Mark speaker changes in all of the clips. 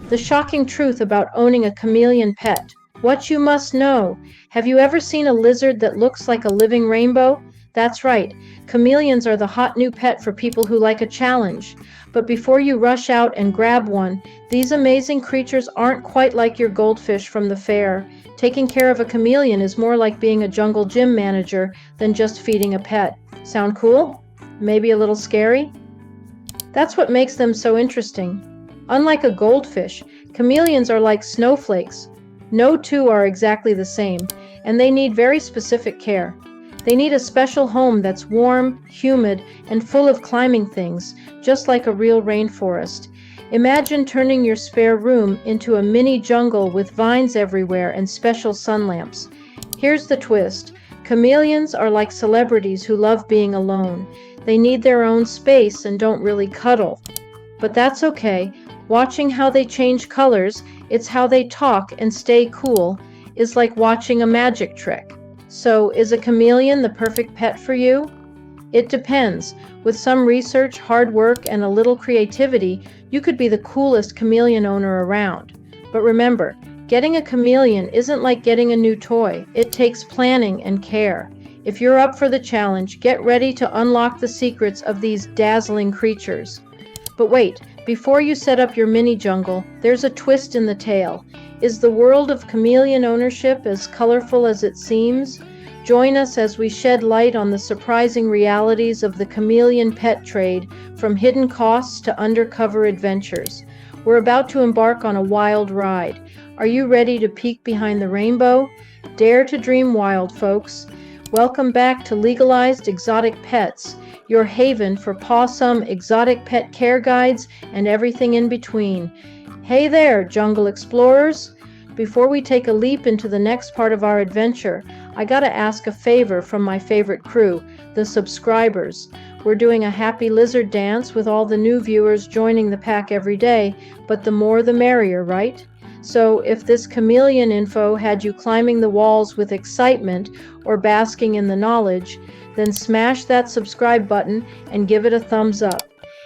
Speaker 1: The shocking truth about owning a chameleon pet. What you must know. Have you ever seen a lizard that looks like a living rainbow? That's right. Chameleons are the hot new pet for people who like a challenge. But before you rush out and grab one, these amazing creatures aren't quite like your goldfish from the fair. Taking care of a chameleon is more like being a jungle gym manager than just feeding a pet. Sound cool? Maybe a little scary? That's what makes them so interesting. Unlike a goldfish, chameleons are like snowflakes. No two are exactly the same, and they need very specific care. They need a special home that's warm, humid, and full of climbing things, just like a real rainforest. Imagine turning your spare room into a mini jungle with vines everywhere and special sun lamps. Here's the twist. Chameleons are like celebrities who love being alone. They need their own space and don't really cuddle. But that's okay. Watching how they change colors, it's how they talk and stay cool, is like watching a magic trick. So, is a chameleon the perfect pet for you? It depends. With some research, hard work, and a little creativity, you could be the coolest chameleon owner around. But remember, getting a chameleon isn't like getting a new toy. It takes planning and care. If you're up for the challenge, get ready to unlock the secrets of these dazzling creatures. But wait, before you set up your mini jungle, there's a twist in the tale. Is the world of chameleon ownership as colorful as it seems? Join us as we shed light on the surprising realities of the chameleon pet trade, from hidden costs to undercover adventures. We're about to embark on a wild ride. Are you ready to peek behind the rainbow? Dare to dream wild, folks. Welcome back to Legalized Exotic Pets, your haven for pawsome exotic pet care guides and everything in between. Hey there, jungle explorers! Before we take a leap into the next part of our adventure, I gotta ask a favor from my favorite crew, the subscribers. We're doing a happy lizard dance with all the new viewers joining the pack every day, but the more the merrier, right? So if this chameleon info had you climbing the walls with excitement or basking in the knowledge, then smash that subscribe button and give it a thumbs up.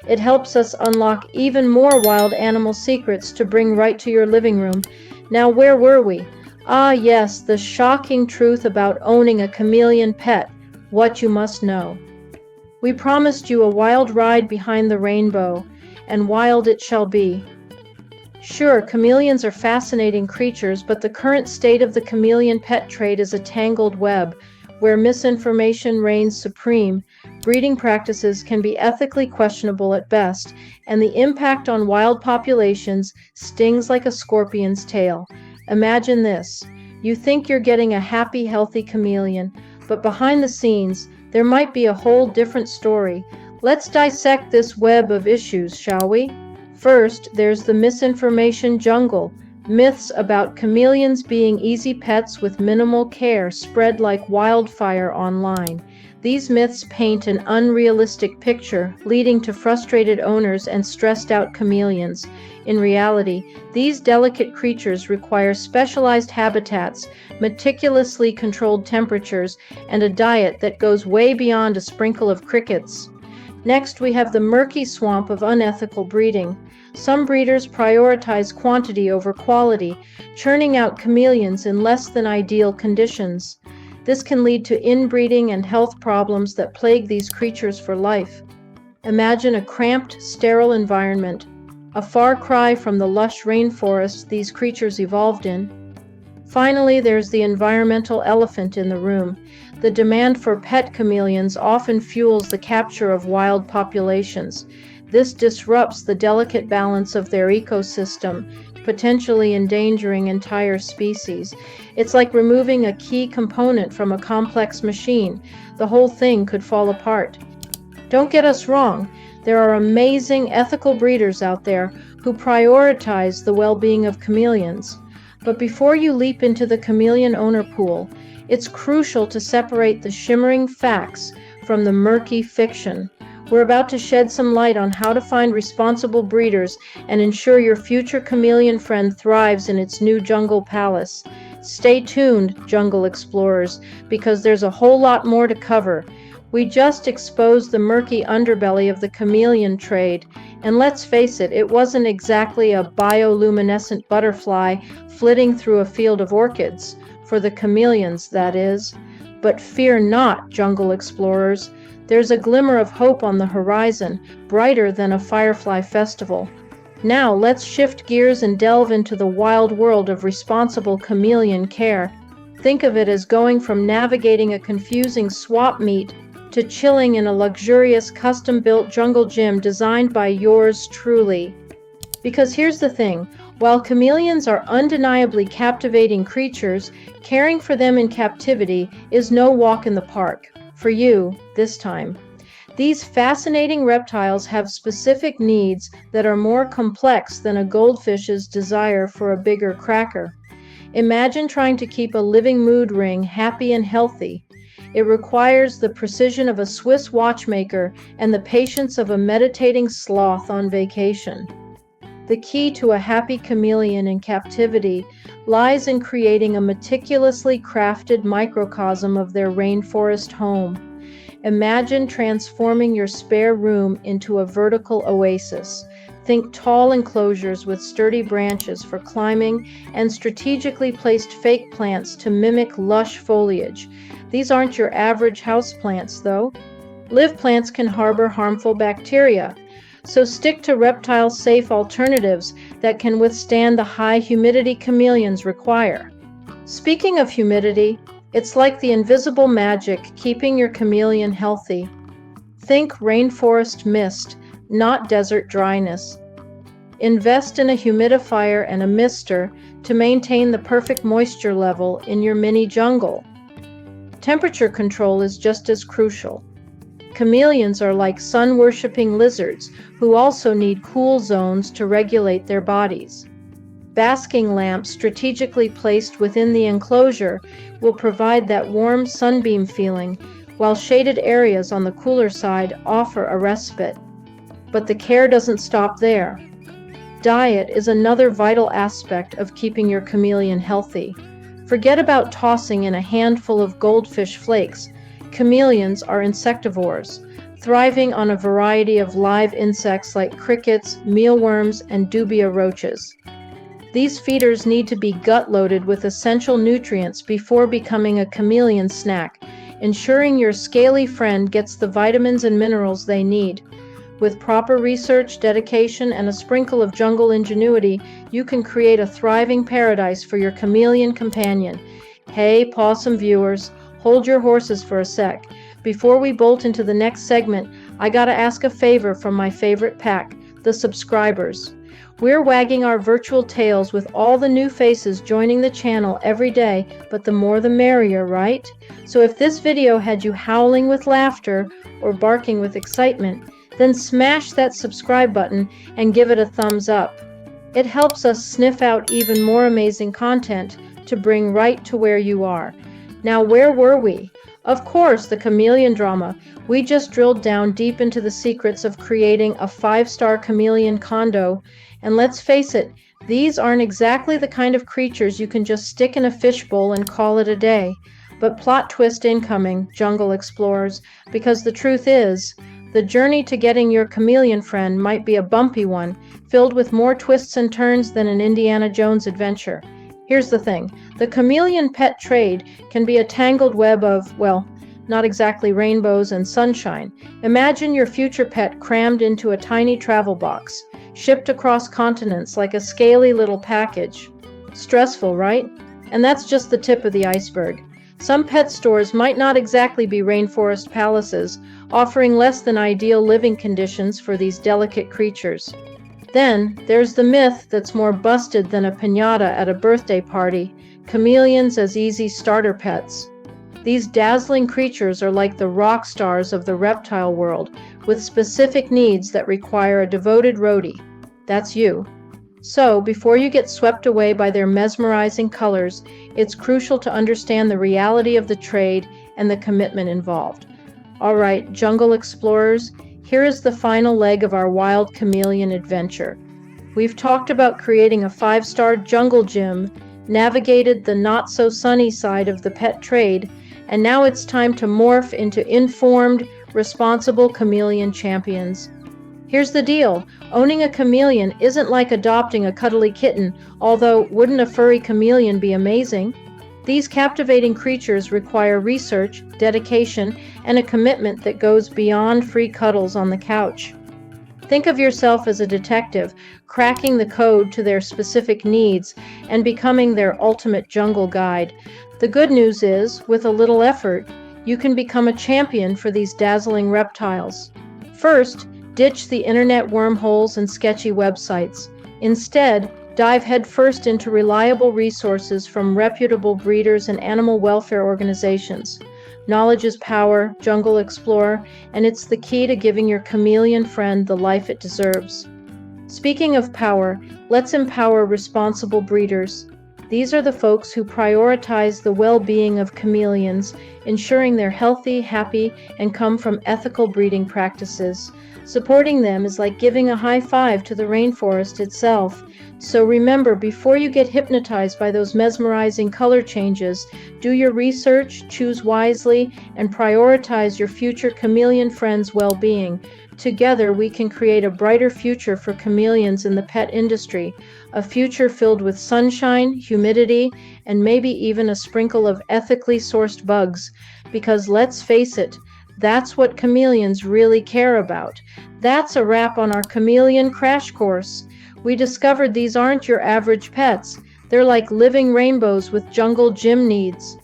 Speaker 1: It helps us unlock even more wild animal secrets to bring right to your living room. Now, where were we? Ah, yes, the shocking truth about owning a chameleon pet. What you must know. We promised you a wild ride behind the rainbow, and wild it shall be. Sure, chameleons are fascinating creatures, but the current state of the chameleon pet trade is a tangled web, where misinformation reigns supreme, breeding practices can be ethically questionable at best, and the impact on wild populations stings like a scorpion's tail. Imagine this. You think you're getting a happy, healthy chameleon, but behind the scenes, there might be a whole different story. Let's dissect this web of issues, shall we? First, there's the misinformation jungle. Myths about chameleons being easy pets with minimal care spread like wildfire online. These myths paint an unrealistic picture, leading to frustrated owners and stressed-out chameleons. In reality, these delicate creatures require specialized habitats, meticulously controlled temperatures, and a diet that goes way beyond a sprinkle of crickets. Next, we have the murky swamp of unethical breeding. Some breeders prioritize quantity over quality, churning out chameleons in less than ideal conditions. This can lead to inbreeding and health problems that plague these creatures for life. Imagine a cramped, sterile environment, a far cry from the lush rainforest these creatures evolved in. Finally, there's the environmental elephant in the room. The demand for pet chameleons often fuels the capture of wild populations. This disrupts the delicate balance of their ecosystem, potentially endangering entire species. It's like removing a key component from a complex machine. The whole thing could fall apart. Don't get us wrong. There are amazing ethical breeders out there who prioritize the well-being of chameleons. But before you leap into the chameleon owner pool, it's crucial to separate the shimmering facts from the murky fiction. We're about to shed some light on how to find responsible breeders and ensure your future chameleon friend thrives in its new jungle palace. Stay tuned, jungle explorers, because there's a whole lot more to cover. We just exposed the murky underbelly of the chameleon trade, and let's face it, it wasn't exactly a bioluminescent butterfly flitting through a field of orchids, for the chameleons, that is. But fear not, jungle explorers. There's a glimmer of hope on the horizon, brighter than a firefly festival. Now let's shift gears and delve into the wild world of responsible chameleon care. Think of it as going from navigating a confusing swap meet to chilling in a luxurious custom-built jungle gym designed by yours truly. Because here's the thing, while chameleons are undeniably captivating creatures, caring for them in captivity is no walk in the park. For you, this time. These fascinating reptiles have specific needs that are more complex than a goldfish's desire for a bigger cracker. Imagine trying to keep a living mood ring happy and healthy. It requires the precision of a Swiss watchmaker and the patience of a meditating sloth on vacation. The key to a happy chameleon in captivity lies in creating a meticulously crafted microcosm of their rainforest home. Imagine transforming your spare room into a vertical oasis. Think tall enclosures with sturdy branches for climbing and strategically placed fake plants to mimic lush foliage. These aren't your average houseplants, though. Live plants can harbor harmful bacteria, so stick to reptile-safe alternatives that can withstand the high humidity chameleons require. Speaking of humidity, it's like the invisible magic keeping your chameleon healthy. Think rainforest mist, not desert dryness. Invest in a humidifier and a mister to maintain the perfect moisture level in your mini jungle. Temperature control is just as crucial. Chameleons are like sun-worshipping lizards who also need cool zones to regulate their bodies. Basking lamps strategically placed within the enclosure will provide that warm sunbeam feeling, while shaded areas on the cooler side offer a respite. But the care doesn't stop there. Diet is another vital aspect of keeping your chameleon healthy. Forget about tossing in a handful of goldfish flakes. Chameleons are insectivores, thriving on a variety of live insects like crickets, mealworms, and dubia roaches. These feeders need to be gut-loaded with essential nutrients before becoming a chameleon snack, ensuring your scaly friend gets the vitamins and minerals they need. With proper research, dedication, and a sprinkle of jungle ingenuity, you can create a thriving paradise for your chameleon companion. Hey, possum viewers, hold your horses for a sec. Before we bolt into the next segment, I gotta ask a favor from my favorite pack, the subscribers. We're wagging our virtual tails with all the new faces joining the channel every day, but the more the merrier, right? So if this video had you howling with laughter or barking with excitement, then smash that subscribe button and give it a thumbs up. It helps us sniff out even more amazing content to bring right to where you are. Now, where were we? Of course, the chameleon drama. We just drilled down deep into the secrets of creating a 5-star chameleon condo. And let's face it, these aren't exactly the kind of creatures you can just stick in a fishbowl and call it a day. But plot twist incoming, jungle explorers, because the truth is, the journey to getting your chameleon friend might be a bumpy one, filled with more twists and turns than an Indiana Jones adventure. Here's the thing, the Chameleon Pet Trade can be a tangled web of, well, not exactly rainbows and sunshine. Imagine your future pet crammed into a tiny travel box, shipped across continents like a scaly little package. Stressful, right? And that's just the tip of the iceberg. Some pet stores might not exactly be rainforest palaces, offering less than ideal living conditions for these delicate creatures. Then, there's the myth that's more busted than a piñata at a birthday party, chameleons as easy starter pets. These dazzling creatures are like the rock stars of the reptile world, with specific needs that require a devoted roadie. That's you. So, before you get swept away by their mesmerizing colors, it's crucial to understand the reality of the trade and the commitment involved. All right, jungle explorers, here is the final leg of our wild chameleon adventure. We've talked about creating a 5-star jungle gym, navigated the not-so-sunny side of the pet trade, and now it's time to morph into informed, responsible chameleon champions. Here's the deal. Owning a chameleon isn't like adopting a cuddly kitten, although wouldn't a furry chameleon be amazing? These captivating creatures require research, dedication, and a commitment that goes beyond free cuddles on the couch. Think of yourself as a detective, cracking the code to their specific needs and becoming their ultimate jungle guide. The good news is, with a little effort, you can become a champion for these dazzling reptiles. First, ditch the internet wormholes and sketchy websites. Instead, dive headfirst into reliable resources from reputable breeders and animal welfare organizations. Knowledge is power, Jungle Explorer, and it's the key to giving your chameleon friend the life it deserves. Speaking of power, let's empower responsible breeders. These are the folks who prioritize the well-being of chameleons, ensuring they're healthy, happy, and come from ethical breeding practices. Supporting them is like giving a high five to the rainforest itself. So remember, before you get hypnotized by those mesmerizing color changes, do your research, choose wisely, and prioritize your future chameleon friend's well-being. Together, we can create a brighter future for chameleons in the pet industry, a future filled with sunshine, humidity, and maybe even a sprinkle of ethically sourced bugs. Because let's face it, that's what chameleons really care about. That's a wrap on our chameleon crash course. We discovered these aren't your average pets. They're like living rainbows with jungle gym needs.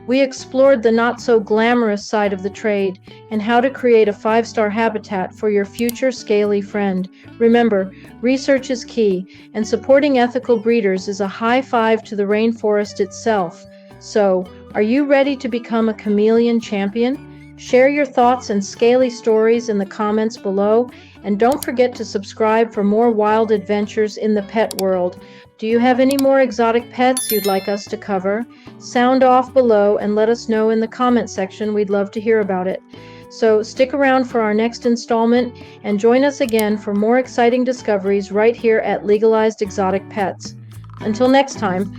Speaker 1: We explored the not-so-glamorous side of the trade and how to create a 5-star habitat for your future scaly friend. Remember, research is key, and supporting ethical breeders is a high five to the rainforest itself. So, are you ready to become a chameleon champion? Share your thoughts and scaly stories in the comments below, and don't forget to subscribe for more wild adventures in the pet world. Do you have any more exotic pets you'd like us to cover? Sound off below and let us know in the comment section. We'd love to hear about it. So stick around for our next installment and join us again for more exciting discoveries right here at Legalized Exotic Pets. Until next time,